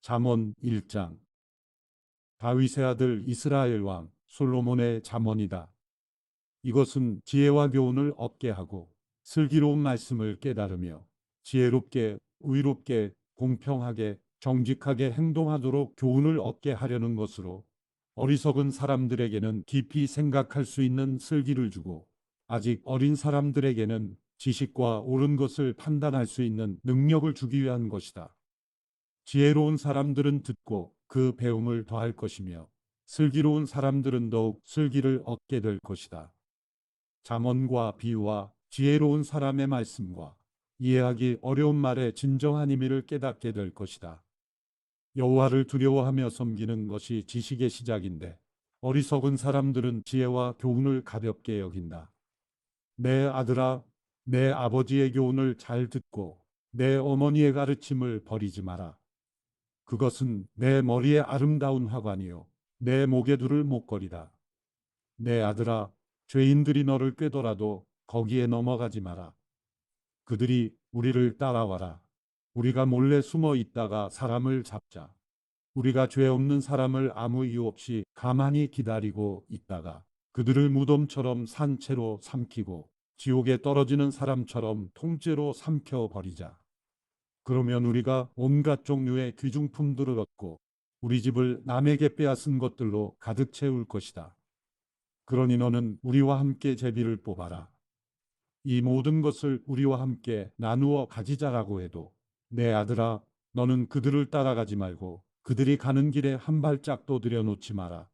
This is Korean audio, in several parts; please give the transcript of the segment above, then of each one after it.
잠언 1장. 다윗의 아들 이스라엘 왕 솔로몬의 잠언이다. 이것은 지혜와 교훈을 얻게 하고 슬기로운 말씀을 깨달으며 지혜롭게, 의롭게, 공평하게, 정직하게 행동하도록 교훈을 얻게 하려는 것으로 어리석은 사람들에게는 깊이 생각할 수 있는 슬기를 주고 아직 어린 사람들에게는 지식과 옳은 것을 판단할 수 있는 능력을 주기 위한 것이다. 지혜로운 사람들은 듣고 그 배움을 더할 것이며 슬기로운 사람들은 더욱 슬기를 얻게 될 것이다. 잠언과 비유와 지혜로운 사람의 말씀과 이해하기 어려운 말의 진정한 의미를 깨닫게 될 것이다. 여호와를 두려워하며 섬기는 것이 지식의 시작인데 어리석은 사람들은 지혜와 교훈을 가볍게 여긴다. 내 아들아, 내 아버지의 교훈을 잘 듣고 내 어머니의 가르침을 버리지 마라. 그것은 내 머리에 아름다운 화관이요 내 목에 두를 목걸이다. 내 아들아, 죄인들이 너를 꾀더라도 거기에 넘어가지 마라. 그들이 우리를 따라와라. 우리가 몰래 숨어 있다가 사람을 잡자. 우리가 죄 없는 사람을 아무 이유 없이 가만히 기다리고 있다가 그들을 무덤처럼 산채로 삼키고 지옥에 떨어지는 사람처럼 통째로 삼켜버리자. 그러면 우리가 온갖 종류의 귀중품들을 얻고 우리 집을 남에게 빼앗은 것들로 가득 채울 것이다. 그러니 너는 우리와 함께 제비를 뽑아라. 이 모든 것을 우리와 함께 나누어 가지자라고 해도 내 아들아, 너는 그들을 따라가지 말고 그들이 가는 길에 한 발짝도 들여놓지 마라.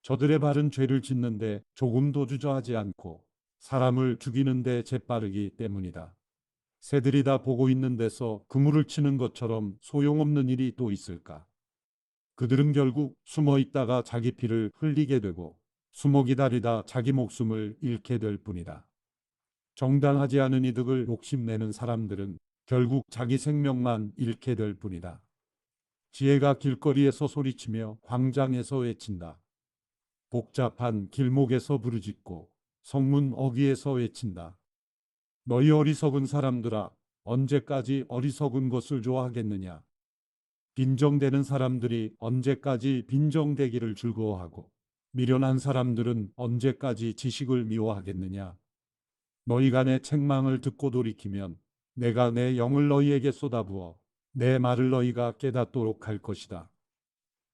저들의 발은 죄를 짓는데 조금도 주저하지 않고 사람을 죽이는데 재빠르기 때문이다. 새들이 다 보고 있는 데서 그물을 치는 것처럼 소용없는 일이 또 있을까? 그들은 결국 숨어 있다가 자기 피를 흘리게 되고 숨어 기다리다 자기 목숨을 잃게 될 뿐이다. 정당하지 않은 이득을 욕심내는 사람들은 결국 자기 생명만 잃게 될 뿐이다. 지혜가 길거리에서 소리치며 광장에서 외친다. 복잡한 길목에서 부르짖고 성문 어귀에서 외친다. 너희 어리석은 사람들아, 언제까지 어리석은 것을 좋아하겠느냐? 빈정대는 사람들이 언제까지 빈정대기를 즐거워하고 미련한 사람들은 언제까지 지식을 미워하겠느냐? 너희가 내 책망을 듣고 돌이키면 내가 내 영을 너희에게 쏟아부어 내 말을 너희가 깨닫도록 할 것이다.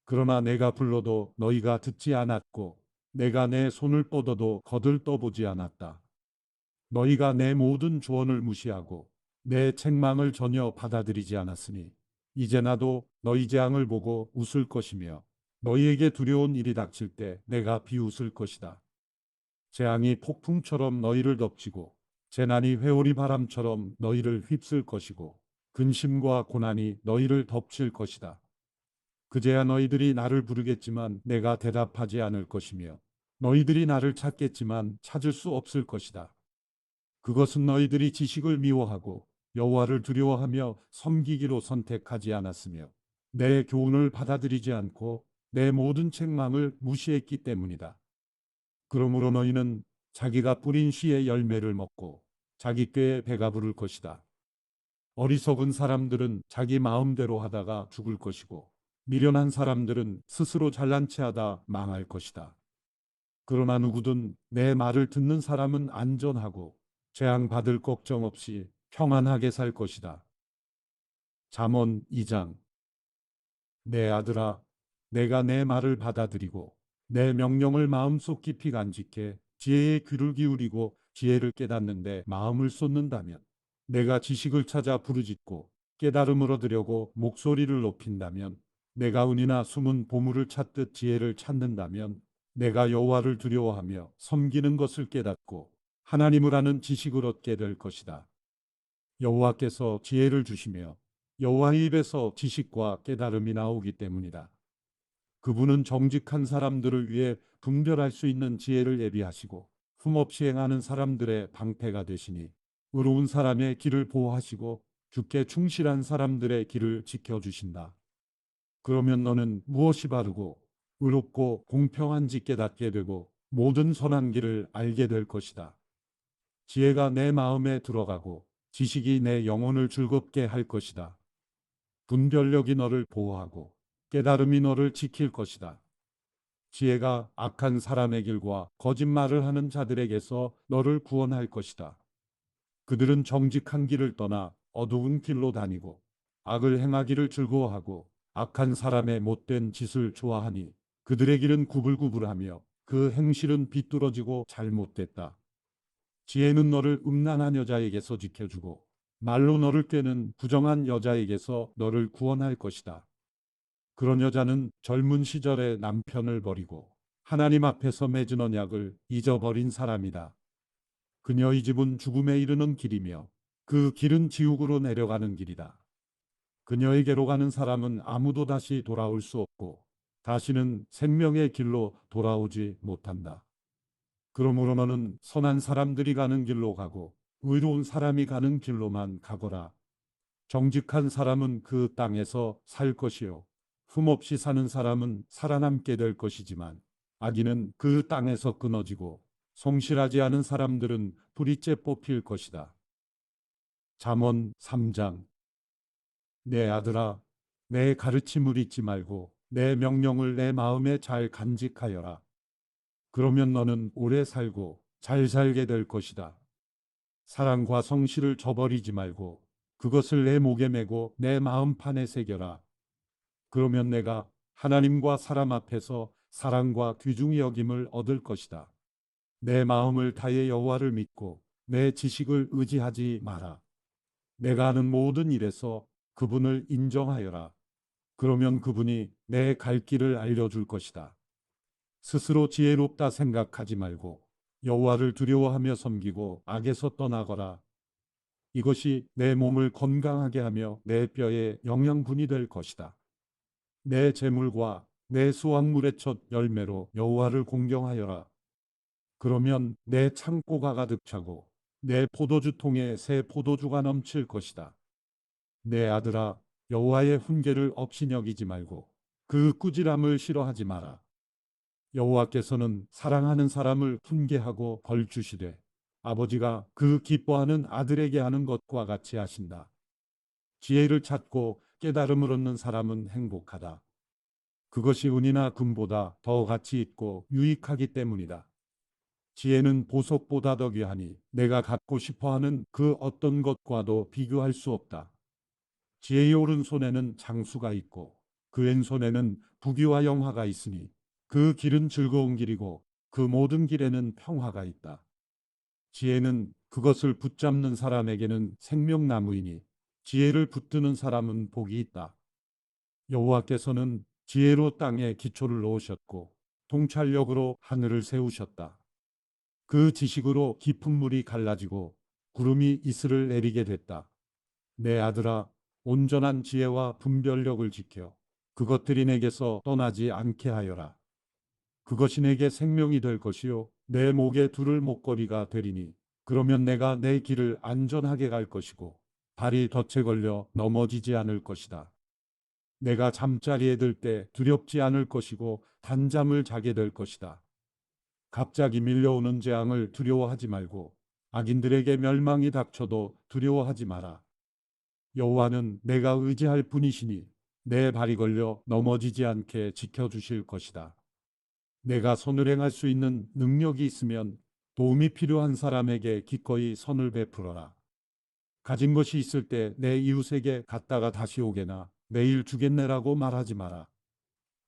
그러나 내가 불러도 너희가 듣지 않았고 내가 내 손을 뻗어도 거들떠보지 않았다. 너희가 내 모든 조언을 무시하고 내 책망을 전혀 받아들이지 않았으니 이제 나도 너희 재앙을 보고 웃을 것이며 너희에게 두려운 일이 닥칠 때 내가 비웃을 것이다. 재앙이 폭풍처럼 너희를 덮치고 재난이 회오리 바람처럼 너희를 휩쓸 것이고 근심과 고난이 너희를 덮칠 것이다. 그제야 너희들이 나를 부르겠지만 내가 대답하지 않을 것이며 너희들이 나를 찾겠지만 찾을 수 없을 것이다. 그것은 너희들이 지식을 미워하고 여호와를 두려워하며 섬기기로 선택하지 않았으며 내 교훈을 받아들이지 않고 내 모든 책망을 무시했기 때문이다. 그러므로 너희는 자기가 뿌린 씨의 열매를 먹고 자기 꾀에 배가 부를 것이다. 어리석은 사람들은 자기 마음대로 하다가 죽을 것이고 미련한 사람들은 스스로 잘난 체하다 망할 것이다. 그러나 누구든 내 말을 듣는 사람은 안전하고 재앙 받을 걱정 없이 평안하게 살 것이다. 잠언 2장. 내 아들아, 내가 내 말을 받아들이고 내 명령을 마음속 깊이 간직해 지혜의 귀를 기울이고 지혜를 깨닫는데 마음을 쏟는다면 내가 지식을 찾아 부르짖고 깨달음을 얻으려고 목소리를 높인다면 내가 은이나 숨은 보물을 찾듯 지혜를 찾는다면 내가 여호와를 두려워하며 섬기는 것을 깨닫고 하나님을 아는 지식을 얻게 될 것이다. 여호와께서 지혜를 주시며 여호와의 입에서 지식과 깨달음이 나오기 때문이다. 그분은 정직한 사람들을 위해 분별할 수 있는 지혜를 예비하시고 흠없이 행하는 사람들의 방패가 되시니 의로운 사람의 길을 보호하시고 주께 충실한 사람들의 길을 지켜주신다. 그러면 너는 무엇이 바르고 의롭고 공평한지 깨닫게 되고 모든 선한 길을 알게 될 것이다. 지혜가 내 마음에 들어가고 지식이 내 영혼을 즐겁게 할 것이다. 분별력이 너를 보호하고 깨달음이 너를 지킬 것이다. 지혜가 악한 사람의 길과 거짓말을 하는 자들에게서 너를 구원할 것이다. 그들은 정직한 길을 떠나 어두운 길로 다니고 악을 행하기를 즐거워하고 악한 사람의 못된 짓을 좋아하니 그들의 길은 구불구불하며 그 행실은 비뚤어지고 잘못됐다. 지혜는 너를 음란한 여자에게서 지켜주고 말로 너를 꾀는 부정한 여자에게서 너를 구원할 것이다. 그런 여자는 젊은 시절에 남편을 버리고 하나님 앞에서 맺은 언약을 잊어버린 사람이다. 그녀의 집은 죽음에 이르는 길이며 그 길은 지옥으로 내려가는 길이다. 그녀에게로 가는 사람은 아무도 다시 돌아올 수 없고 다시는 생명의 길로 돌아오지 못한다. 그러므로 너는 선한 사람들이 가는 길로 가고 의로운 사람이 가는 길로만 가거라. 정직한 사람은 그 땅에서 살 것이요 흠없이 사는 사람은 살아남게 될 것이지만 악인은 그 땅에서 끊어지고 성실하지 않은 사람들은 불이째 뽑힐 것이다. 잠언 3장. 내 아들아, 내 가르침을 잊지 말고 내 명령을 내 마음에 잘 간직하여라. 그러면 너는 오래 살고 잘 살게 될 것이다. 사랑과 성실을 저버리지 말고 그것을 내 목에 메고 내 마음판에 새겨라. 그러면 내가 하나님과 사람 앞에서 사랑과 귀중히 여김을 얻을 것이다. 내 마음을 다해 여호와를 믿고 내 지식을 의지하지 마라. 내가 하는 모든 일에서 그분을 인정하여라. 그러면 그분이 내 갈 길을 알려줄 것이다. 스스로 지혜롭다 생각하지 말고 여호와를 두려워하며 섬기고 악에서 떠나거라. 이것이 내 몸을 건강하게 하며 내 뼈에 영양분이 될 것이다. 내 재물과 내 수확물의 첫 열매로 여호와를 공경하여라. 그러면 내 창고가 가득 차고 내 포도주 통에 새 포도주가 넘칠 것이다. 내 아들아, 여호와의 훈계를 업신여기지 말고 그 꾸지람을 싫어하지 마라. 여호와께서는 사랑하는 사람을 훈계하고 벌 주시되 아버지가 그 기뻐하는 아들에게 하는 것과 같이 하신다. 지혜를 찾고 깨달음을 얻는 사람은 행복하다. 그것이 은이나 금보다 더 가치 있고 유익하기 때문이다. 지혜는 보석보다 더 귀하니 내가 갖고 싶어하는 그 어떤 것과도 비교할 수 없다. 지혜의 오른손에는 장수가 있고 그 왼손에는 부귀와 영화가 있으니 그 길은 즐거운 길이고 그 모든 길에는 평화가 있다. 지혜는 그것을 붙잡는 사람에게는 생명나무이니 지혜를 붙드는 사람은 복이 있다. 여호와께서는 지혜로 땅에 기초를 놓으셨고 통찰력으로 하늘을 세우셨다. 그 지식으로 깊은 물이 갈라지고 구름이 이슬을 내리게 됐다. 내 아들아, 온전한 지혜와 분별력을 지켜 그것들이 내게서 떠나지 않게 하여라. 그것이 내게 생명이 될 것이요 내 목에 두를 목걸이가 되리니 그러면 내가 내 길을 안전하게 갈 것이고 발이 덫에 걸려 넘어지지 않을 것이다. 내가 잠자리에 들 때 두렵지 않을 것이고 단잠을 자게 될 것이다. 갑자기 밀려오는 재앙을 두려워하지 말고 악인들에게 멸망이 닥쳐도 두려워하지 마라. 여호와는 내가 의지할 분이시니 내 발이 걸려 넘어지지 않게 지켜주실 것이다. 내가 손을 행할 수 있는 능력이 있으면 도움이 필요한 사람에게 기꺼이 선을 베풀어라. 가진 것이 있을 때 내 이웃에게 갔다가 다시 오게나 내일 주겠네라고 말하지 마라.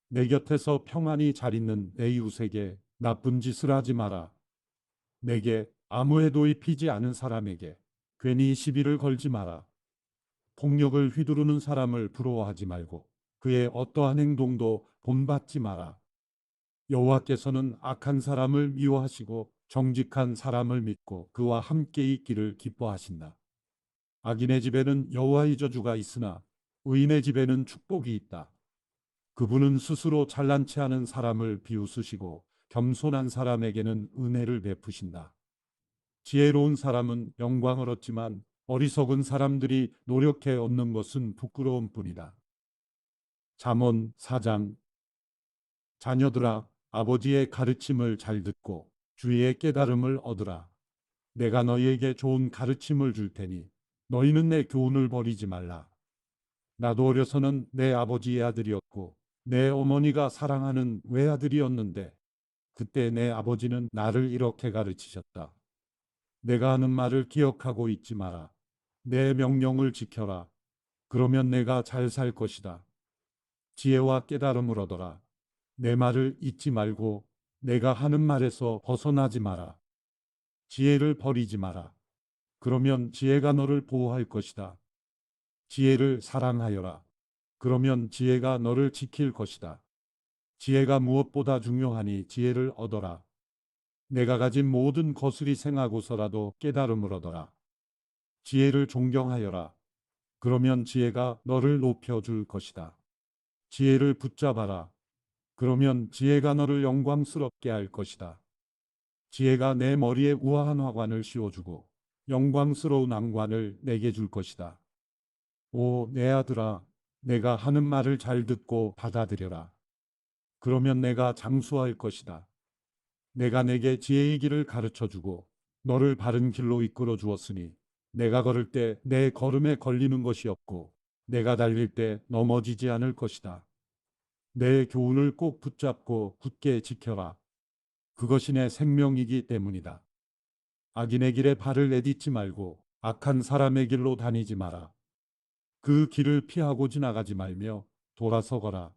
내 곁에서 평안히 잘 있는 내 이웃에게 나쁜 짓을 하지 마라. 내게 아무 해도 입히지 않은 사람에게 괜히 시비를 걸지 마라. 폭력을 휘두르는 사람을 부러워하지 말고 그의 어떠한 행동도 본받지 마라. 여호와께서는 악한 사람을 미워하시고 정직한 사람을 믿고 그와 함께 있기를 기뻐하신다. 악인의 집에는 여호와의 저주가 있으나 의인의 집에는 축복이 있다. 그분은 스스로 잘난 체 하는 사람을 비웃으시고 겸손한 사람에게는 은혜를 베푸신다. 지혜로운 사람은 영광을 얻지만 어리석은 사람들이 노력해 얻는 것은 부끄러움 뿐이다. 잠언 4장. 자녀들아, 아버지의 가르침을 잘 듣고 주의 깨달음을 얻으라. 내가 너희에게 좋은 가르침을 줄 테니 너희는 내 교훈을 버리지 말라. 나도 어려서는 내 아버지의 아들이었고 내 어머니가 사랑하는 외아들이었는데 그때 내 아버지는 나를 이렇게 가르치셨다. 내가 하는 말을 기억하고 있지 마라. 내 명령을 지켜라. 그러면 내가 잘 살 것이다. 지혜와 깨달음을 얻어라. 내 말을 잊지 말고 내가 하는 말에서 벗어나지 마라. 지혜를 버리지 마라. 그러면 지혜가 너를 보호할 것이다. 지혜를 사랑하여라. 그러면 지혜가 너를 지킬 것이다. 지혜가 무엇보다 중요하니 지혜를 얻어라. 내가 가진 모든 거슬이 생하고서라도 깨달음을 얻어라. 지혜를 존경하여라. 그러면 지혜가 너를 높여줄 것이다. 지혜를 붙잡아라. 그러면 지혜가 너를 영광스럽게 할 것이다. 지혜가 내 머리에 우아한 화관을 씌워주고 영광스러운 왕관을 내게 줄 것이다. 오, 내 아들아, 내가 하는 말을 잘 듣고 받아들여라. 그러면 내가 장수할 것이다. 내가 내게 지혜의 길을 가르쳐 주고 너를 바른 길로 이끌어 주었으니 내가 걸을 때 내 걸음에 걸리는 것이 없고 내가 달릴 때 넘어지지 않을 것이다. 내 교훈을 꼭 붙잡고 굳게 지켜라. 그것이 내 생명이기 때문이다. 악인의 길에 발을 내딛지 말고 악한 사람의 길로 다니지 마라. 그 길을 피하고 지나가지 말며 돌아서거라.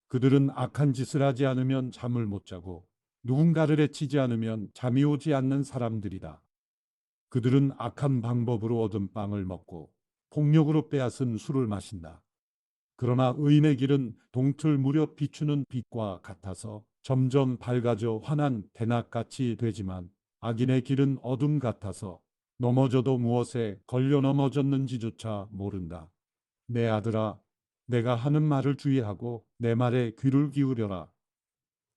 그들은 악한 짓을 하지 않으면 잠을 못 자고 누군가를 해치지 않으면 잠이 오지 않는 사람들이다. 그들은 악한 방법으로 얻은 빵을 먹고 폭력으로 빼앗은 술을 마신다. 그러나 의인의 길은 동틀 무렵 비추는 빛과 같아서 점점 밝아져 환한 대낮같이 되지만 악인의 길은 어둠 같아서 넘어져도 무엇에 걸려 넘어졌는지조차 모른다. 내 아들아, 내가 하는 말을 주의하고 내 말에 귀를 기울여라.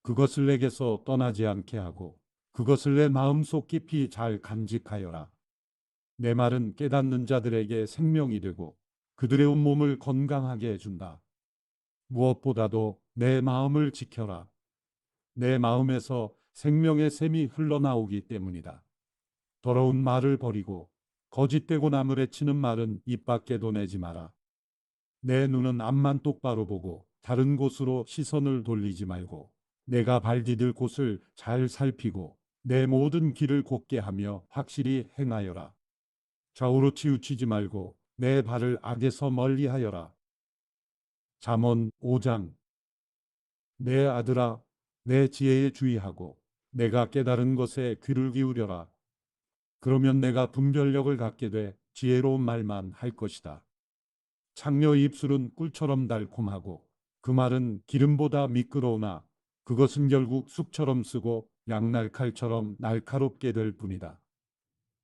그것을 내게서 떠나지 않게 하고 그것을 내 마음속 깊이 잘 간직하여라. 내 말은 깨닫는 자들에게 생명이 되고 그들의 온몸을 건강하게 해준다. 무엇보다도 내 마음을 지켜라. 내 마음에서 생명의 샘이 흘러나오기 때문이다. 더러운 말을 버리고 거짓되고 남을 해치는 말은 입 밖에도 내지 마라. 내 눈은 앞만 똑바로 보고 다른 곳으로 시선을 돌리지 말고 내가 발 디딜 곳을 잘 살피고 내 모든 길을 곧게 하며 확실히 행하여라. 좌우로 치우치지 말고 내 발을 악에서 멀리하여라. 잠언 5장. 내 아들아, 내 지혜에 주의하고 내가 깨달은 것에 귀를 기울여라. 그러면 내가 분별력을 갖게 돼 지혜로운 말만 할 것이다. 창녀의 입술은 꿀처럼 달콤하고 그 말은 기름보다 미끄러우나 그것은 결국 쑥처럼 쓰고 양날칼처럼 날카롭게 될 뿐이다.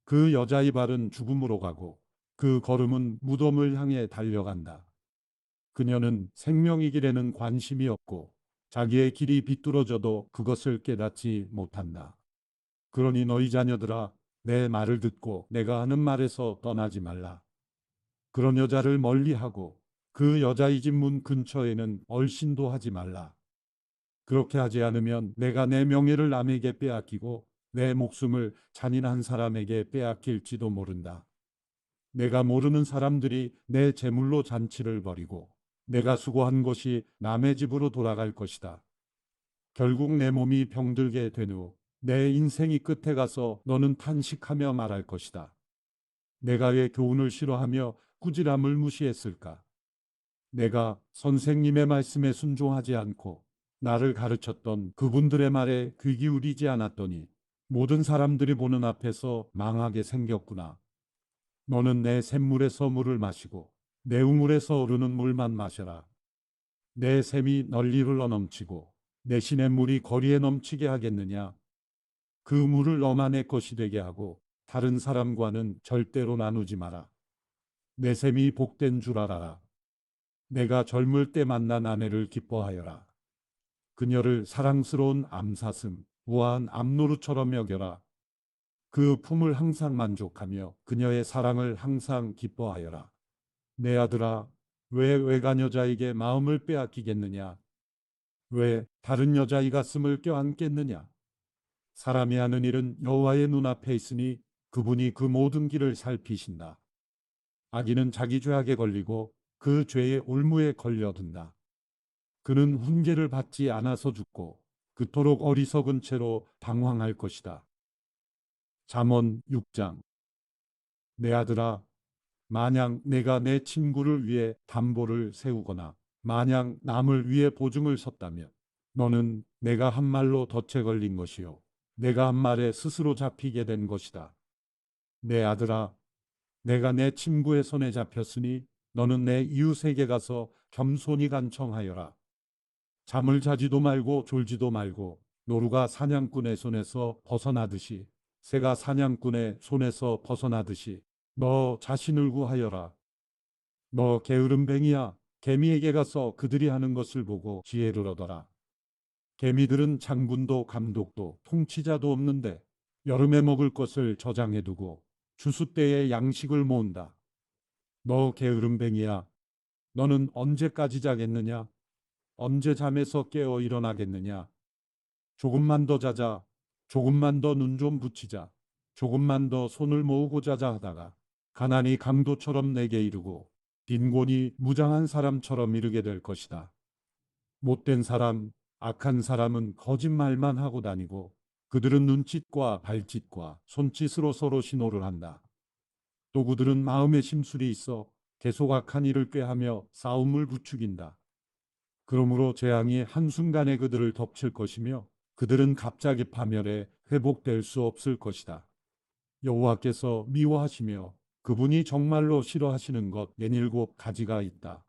그 여자의 발은 죽음으로 가고 그 걸음은 무덤을 향해 달려간다. 그녀는 생명의 길에는 관심이 없고 자기의 길이 비뚤어져도 그것을 깨닫지 못한다. 그러니 너희 자녀들아, 내 말을 듣고 내가 하는 말에서 떠나지 말라. 그런 여자를 멀리하고 그 여자의 집 문 근처에는 얼씬도 하지 말라. 그렇게 하지 않으면 내가 내 명예를 남에게 빼앗기고 내 목숨을 잔인한 사람에게 빼앗길지도 모른다. 내가 모르는 사람들이 내 재물로 잔치를 벌이고 내가 수고한 것이 남의 집으로 돌아갈 것이다. 결국 내 몸이 병들게 된 후 내 인생이 끝에 가서 너는 탄식하며 말할 것이다. 내가 왜 교훈을 싫어하며 꾸지람을 무시했을까? 내가 선생님의 말씀에 순종하지 않고 나를 가르쳤던 그분들의 말에 귀 기울이지 않았더니 모든 사람들이 보는 앞에서 망하게 생겼구나. 너는 내 샘물에서 물을 마시고 내 우물에서 오르는 물만 마셔라. 내 샘이 널리 흘러 넘치고 내 시냇물이 거리에 넘치게 하겠느냐? 그 물을 너만의 것이 되게 하고 다른 사람과는 절대로 나누지 마라. 내 샘이 복된 줄 알아라. 내가 젊을 때 만난 아내를 기뻐하여라. 그녀를 사랑스러운 암사슴, 우아한 암노루처럼 여겨라. 그 품을 항상 만족하며 그녀의 사랑을 항상 기뻐하여라. 내 아들아, 왜 외간 여자에게 마음을 빼앗기겠느냐? 왜 다른 여자의 가슴을 껴안겠느냐? 사람이 하는 일은 여호와의 눈앞에 있으니 그분이 그 모든 길을 살피신다. 악인은 자기 죄악에 걸리고 그 죄의 올무에 걸려든다. 그는 훈계를 받지 않아서 죽고 그토록 어리석은 채로 방황할 것이다. 잠언 6장. 내 아들아, 만약 내가 내 친구를 위해 담보를 세우거나 만약 남을 위해 보증을 섰다면 너는 내가 한 말로 덫에 걸린 것이요 내가 한 말에 스스로 잡히게 된 것이다. 내 아들아, 내가 내 친구의 손에 잡혔으니 너는 내 이웃에게 가서 겸손히 간청하여라. 잠을 자지도 말고 졸지도 말고 노루가 사냥꾼의 손에서 벗어나듯이 새가 사냥꾼의 손에서 벗어나듯이 너 자신을 구하여라. 너 게으름뱅이야. 개미에게 가서 그들이 하는 것을 보고 지혜를 얻어라. 개미들은 장군도 감독도 통치자도 없는데 여름에 먹을 것을 저장해두고 추수 때에 양식을 모은다. 너 게으름뱅이야. 너는 언제까지 자겠느냐? 언제 잠에서 깨어 일어나겠느냐? 조금만 더 자자. 조금만 더 눈 좀 붙이자. 조금만 더 손을 모으고 자자 하다가 가난이 강도처럼 내게 이르고 빈곤이 무장한 사람처럼 이르게 될 것이다. 못된 사람, 악한 사람은 거짓말만 하고 다니고 그들은 눈짓과 발짓과 손짓으로 서로 신호를 한다. 또 그들은 마음에 심술이 있어 계속 악한 일을 꾀하며 싸움을 부추긴다. 그러므로 재앙이 한순간에 그들을 덮칠 것이며 그들은 갑자기 파멸해 회복될 수 없을 것이다. 여호와께서 미워하시며 그분이 정말로 싫어하시는 것 47가지가 있다.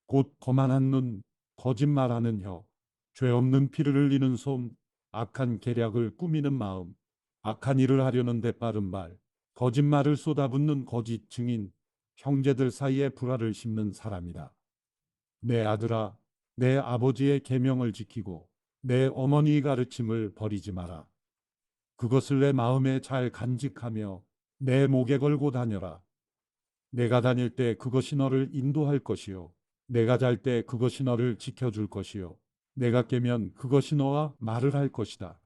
곧 거만한 눈, 거짓말하는 혀, 죄 없는 피를 흘리는 손, 악한 계략을 꾸미는 마음, 악한 일을 하려는 대빠른 말, 거짓말을 쏟아붓는 거짓 증인, 형제들 사이에 불화를 심는 사람이다. 내 아들아, 내 아버지의 계명을 지키고 내 어머니의 가르침을 버리지 마라. 그것을 내 마음에 잘 간직하며 내 목에 걸고 다녀라. 내가 다닐 때 그것이 너를 인도할 것이요. 내가 잘 때 그것이 너를 지켜줄 것이요. 내가 깨면 그것이 너와 말을 할 것이다.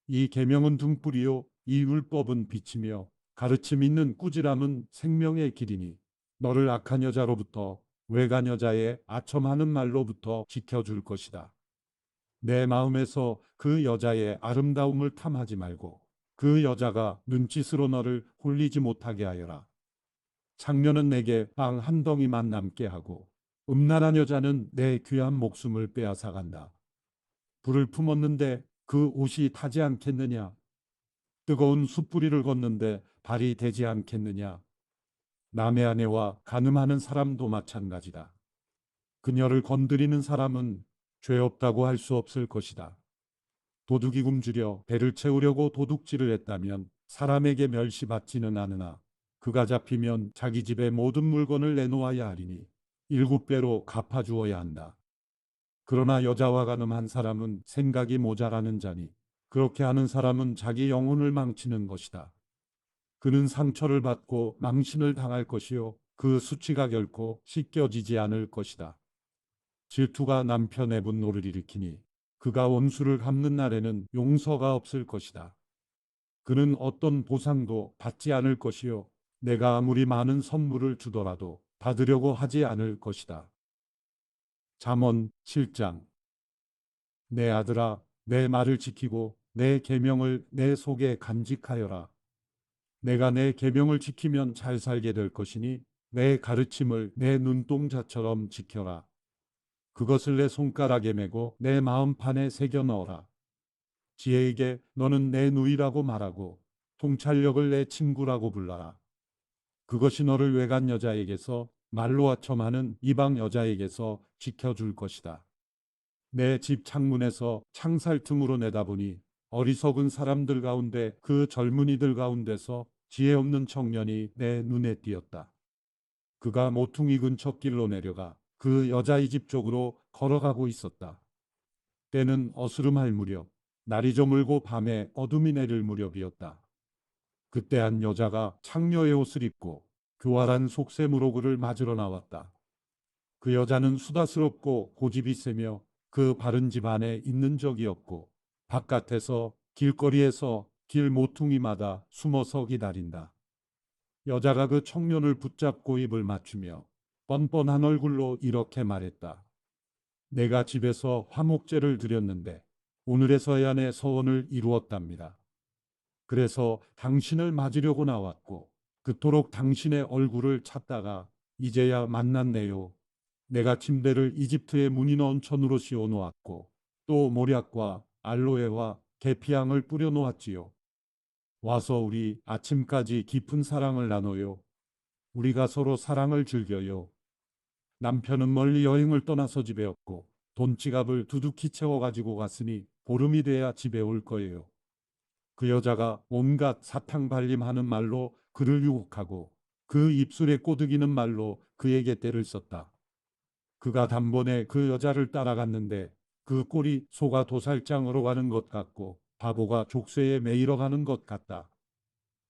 이 계명은 등불이요. 이 율법은 빛이며 가르침 있는 꾸지람은 생명의 길이니 너를 악한 여자로부터 외간 여자의 아첨하는 말로부터 지켜줄 것이다. 내 마음에서 그 여자의 아름다움을 탐하지 말고 그 여자가 눈짓으로 너를 홀리지 못하게 하여라. 창녀는 내게 빵 한 덩이만 남게 하고 음란한 여자는 내 귀한 목숨을 빼앗아간다. 불을 품었는데 그 옷이 타지 않겠느냐? 뜨거운 숯불이를 걷는데 발이 되지 않겠느냐? 남의 아내와 간음하는 사람도 마찬가지다. 그녀를 건드리는 사람은 죄 없다고 할 수 없을 것이다. 도둑이 굶주려 배를 채우려고 도둑질을 했다면 사람에게 멸시받지는 않으나 그가 잡히면 자기 집의 모든 물건을 내놓아야 하리니 7배로 갚아주어야 한다. 그러나 여자와 간음한 사람은 생각이 모자라는 자니 그렇게 하는 사람은 자기 영혼을 망치는 것이다. 그는 상처를 받고 망신을 당할 것이요 그 수치가 결코 씻겨지지 않을 것이다. 질투가 남편의 분노를 일으키니 그가 원수를 갚는 날에는 용서가 없을 것이다. 그는 어떤 보상도 받지 않을 것이요 내가 아무리 많은 선물을 주더라도 받으려고 하지 않을 것이다. 잠언 7장. 내 아들아, 내 말을 지키고 내 계명을 내 속에 간직하여라. 내가 내 계명을 지키면 잘 살게 될 것이니 내 가르침을 내 눈동자처럼 지켜라. 그것을 내 손가락에 메고 내 마음판에 새겨 넣어라. 지혜에게 너는 내 누이라고 말하고 통찰력을 내 친구라고 불러라. 그것이 너를 외간 여자에게서 말로 아첨하는 이방 여자에게서 지켜줄 것이다. 내 집 창문에서 창살 틈으로 내다보니 어리석은 사람들 가운데 그 젊은이들 가운데서 지혜 없는 청년이 내 눈에 띄었다. 그가 모퉁이 근처 길로 내려가 그 여자의 집 쪽으로 걸어가고 있었다. 때는 어스름할 무렵, 날이 저물고 밤에 어둠이 내릴 무렵이었다. 그때 한 여자가 창녀의 옷을 입고 교활한 속셈으로 그를 맞으러 나왔다. 그 여자는 수다스럽고 고집이 세며 그 바른 집 안에 있는 적이 없고 바깥에서 길거리에서 길 모퉁이마다 숨어서 기다린다. 여자가 그 청년을 붙잡고 입을 맞추며 뻔뻔한 얼굴로 이렇게 말했다. 내가 집에서 화목제를 드렸는데 오늘에서야 내 소원을 이루었답니다. 그래서 당신을 맞으려고 나왔고 그토록 당신의 얼굴을 찾다가 이제야 만났네요. 내가 침대를 이집트의 무늬 온천으로 씌워 놓았고 또 모략과 알로에와 계피향을 뿌려 놓았지요. 와서 우리 아침까지 깊은 사랑을 나눠요. 우리가 서로 사랑을 즐겨요. 남편은 멀리 여행을 떠나서 집에 없고 돈지갑을 두둑히 채워 가지고 갔으니 보름이 돼야 집에 올 거예요. 그 여자가 온갖 사탕발림하는 말로 그를 유혹하고 그 입술에 꼬드기는 말로 그에게 떼를 썼다. 그가 단번에 그 여자를 따라갔는데 그 꼴이 소가 도살장으로 가는 것 같고 바보가 족쇄에 매이러 가는 것 같다.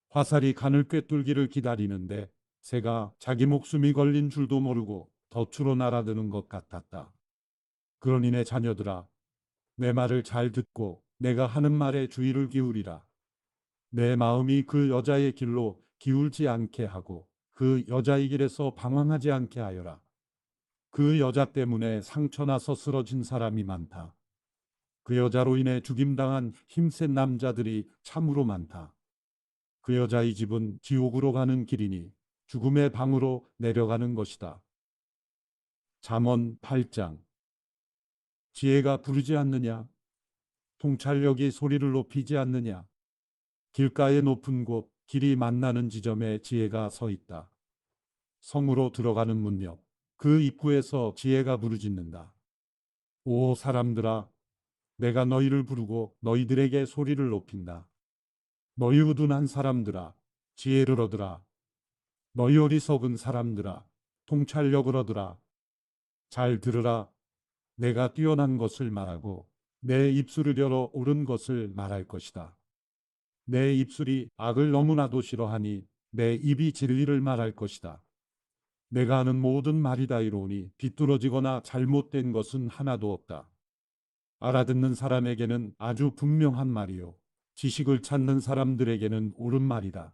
화살이 간을 꿰뚫기를 기다리는데 새가 자기 목숨이 걸린 줄도 모르고 덫으로 날아드는 것 같았다. 그러니 내 자녀들아, 내 말을 잘 듣고 내가 하는 말에 주의를 기울이라. 내 마음이 그 여자의 길로 기울지 않게 하고 그 여자의 길에서 방황하지 않게 하여라. 그 여자 때문에 상처나서 쓰러진 사람이 많다. 그 여자로 인해 죽임당한 힘센 남자들이 참으로 많다. 그 여자의 집은 지옥으로 가는 길이니 죽음의 방으로 내려가는 것이다. 잠언 8장. 지혜가 부르지 않느냐? 통찰력이 소리를 높이지 않느냐? 길가의 높은 곳, 길이 만나는 지점에 지혜가 서 있다. 성으로 들어가는 문 옆, 그 입구에서 지혜가 부르짖는다. 오 사람들아, 내가 너희를 부르고 너희들에게 소리를 높인다. 너희 우둔한 사람들아, 지혜를 얻으라. 너희 어리석은 사람들아, 통찰력을 얻으라. 잘 들으라. 내가 뛰어난 것을 말하고 내 입술을 열어 옳은 것을 말할 것이다. 내 입술이 악을 너무나도 싫어하니 내 입이 진리를 말할 것이다. 내가 하는 모든 말이 다 이로우니 비뚤어지거나 잘못된 것은 하나도 없다. 알아듣는 사람에게는 아주 분명한 말이요. 지식을 찾는 사람들에게는 옳은 말이다.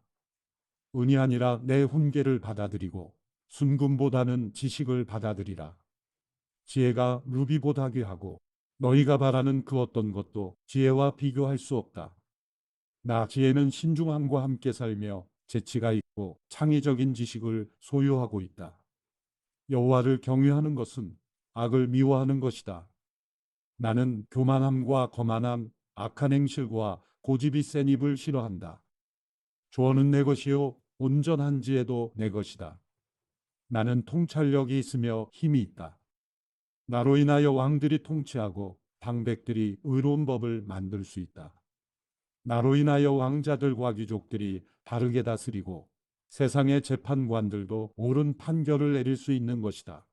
은이 아니라 내 훈계를 받아들이고 순금보다는 지식을 받아들이라. 지혜가 루비보다 귀하고 너희가 바라는 그 어떤 것도 지혜와 비교할 수 없다. 나 지혜는 신중함과 함께 살며 재치가 있고 창의적인 지식을 소유하고 있다. 여호와를 경외하는 것은 악을 미워하는 것이다. 나는 교만함과 거만함, 악한 행실과 고집이 센 입을 싫어한다. 조언은 내 것이요 온전한 지혜도 내 것이다. 나는 통찰력이 있으며 힘이 있다. 나로 인하여 왕들이 통치하고 방백들이 의로운 법을 만들 수 있다. 나로 인하여 왕자들과 귀족들이 바르게 다스리고 세상의 재판관들도 옳은 판결을 내릴 수 있는 것이다.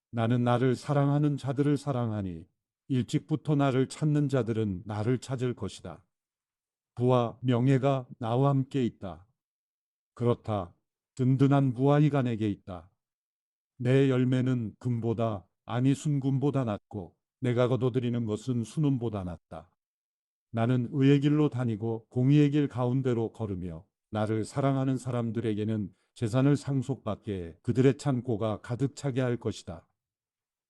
나는 나를 사랑하는 자들을 사랑하니 일찍부터 나를 찾는 자들은 나를 찾을 것이다. 부와 명예가 나와 함께 있다. 그렇다. 든든한 부와 이가 내게 있다. 내 열매는 금보다 아니 순금보다 낫고 내가 거둬들이는 것은 순음보다 낫다. 나는 의의 길로 다니고 공의의 길 가운데로 걸으며 나를 사랑하는 사람들에게는 재산을 상속받게 해 그들의 창고가 가득 차게 할 것이다.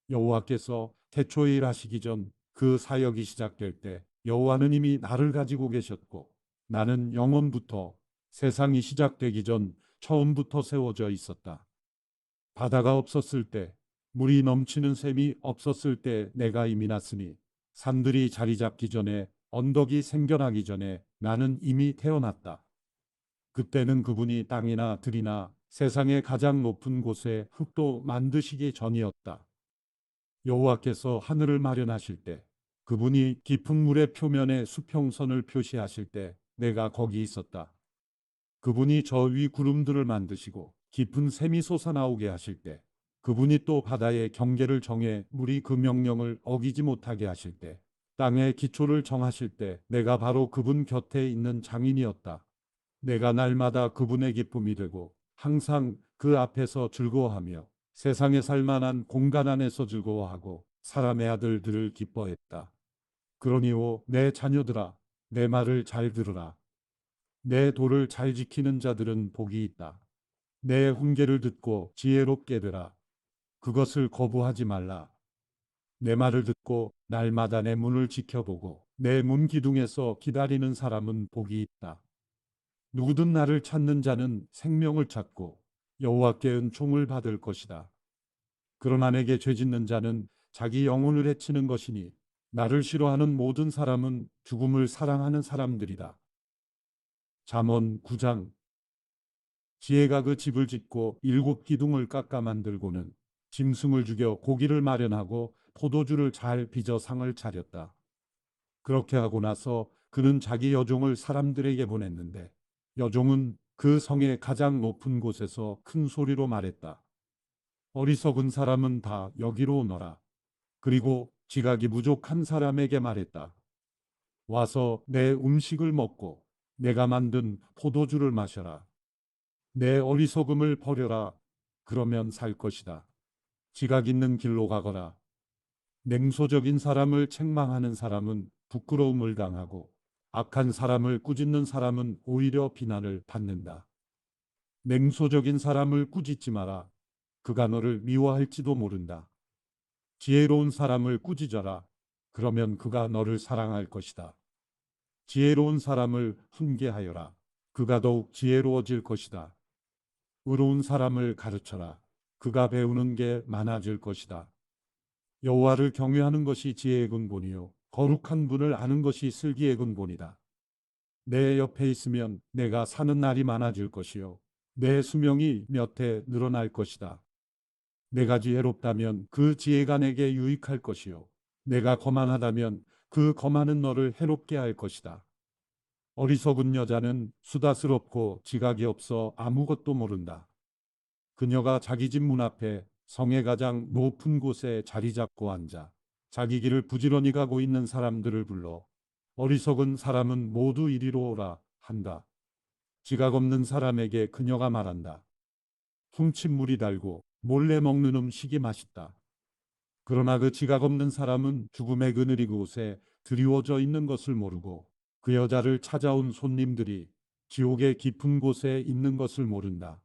여호와께서 태초에 일하시기 전 그 사역이 시작될 때 여호와는 이미 나를 가지고 계셨고 나는 영원부터 세상이 시작되기 전 처음부터 세워져 있었다. 바다가 없었을 때 물이 넘치는 샘이 없었을 때 내가 이미 났으니 산들이 자리 잡기 전에 언덕이 생겨나기 전에 나는 이미 태어났다. 그때는 그분이 땅이나 들이나 세상의 가장 높은 곳에 흙도 만드시기 전이었다. 여호와께서 하늘을 마련하실 때 그분이 깊은 물의 표면에 수평선을 표시하실 때 내가 거기 있었다. 그분이 저 위 구름들을 만드시고 깊은 샘이 솟아나오게 하실 때 그분이 또 바다의 경계를 정해 물이 그 명령을 어기지 못하게 하실 때 땅의 기초를 정하실 때 내가 바로 그분 곁에 있는 장인이었다. 내가 날마다 그분의 기쁨이 되고 항상 그 앞에서 즐거워하며 세상에 살만한 공간 안에서 즐거워하고 사람의 아들들을 기뻐했다. 그러니오 내 자녀들아 내 말을 잘 들으라. 내 도를 잘 지키는 자들은 복이 있다. 내 훈계를 듣고 지혜롭게 되라. 그것을 거부하지 말라. 내 말을 듣고 날마다 내 문을 지켜보고 내 문 기둥에서 기다리는 사람은 복이 있다. 누구든 나를 찾는 자는 생명을 찾고 여호와께 은총을 받을 것이다. 그러나 내게 죄짓는 자는 자기 영혼을 해치는 것이니 나를 싫어하는 모든 사람은 죽음을 사랑하는 사람들이다. 잠언 9장. 지혜가 그 집을 짓고 7기둥을 깎아 만들고는 짐승을 죽여 고기를 마련하고 포도주를 잘 빚어 상을 차렸다. 그렇게 하고 나서 그는 자기 여종을 사람들에게 보냈는데 여종은 그 성의 가장 높은 곳에서 큰 소리로 말했다. 어리석은 사람은 다 여기로 오너라. 그리고 지각이 부족한 사람에게 말했다. 와서 내 음식을 먹고 내가 만든 포도주를 마셔라. 내 어리석음을 버려라. 그러면 살 것이다. 지각 있는 길로 가거라. 냉소적인 사람을 책망하는 사람은 부끄러움을 당하고 악한 사람을 꾸짖는 사람은 오히려 비난을 받는다. 냉소적인 사람을 꾸짖지 마라. 그가 너를 미워할지도 모른다. 지혜로운 사람을 꾸짖어라. 그러면 그가 너를 사랑할 것이다. 지혜로운 사람을 훈계하여라. 그가 더욱 지혜로워질 것이다. 의로운 사람을 가르쳐라. 그가 배우는 게 많아질 것이다. 여호와를 경외하는 것이 지혜의 근본이요 거룩한 분을 아는 것이 슬기의 근본이다. 내 옆에 있으면 내가 사는 날이 많아질 것이요 내 수명이 몇 해 늘어날 것이다. 내가 지혜롭다면 그 지혜가 내게 유익할 것이요 내가 거만하다면 그 거만은 너를 해롭게 할 것이다. 어리석은 여자는 수다스럽고 지각이 없어 아무것도 모른다. 그녀가 자기 집 문 앞에 성의 가장 높은 곳에 자리 잡고 앉아 자기 길을 부지런히 가고 있는 사람들을 불러 어리석은 사람은 모두 이리로 오라 한다. 지각 없는 사람에게 그녀가 말한다. 훔친 물이 달고 몰래 먹는 음식이 맛있다. 그러나 그 지각 없는 사람은 죽음의 그늘이 그곳에 드리워져 있는 것을 모르고 그 여자를 찾아온 손님들이 지옥의 깊은 곳에 있는 것을 모른다.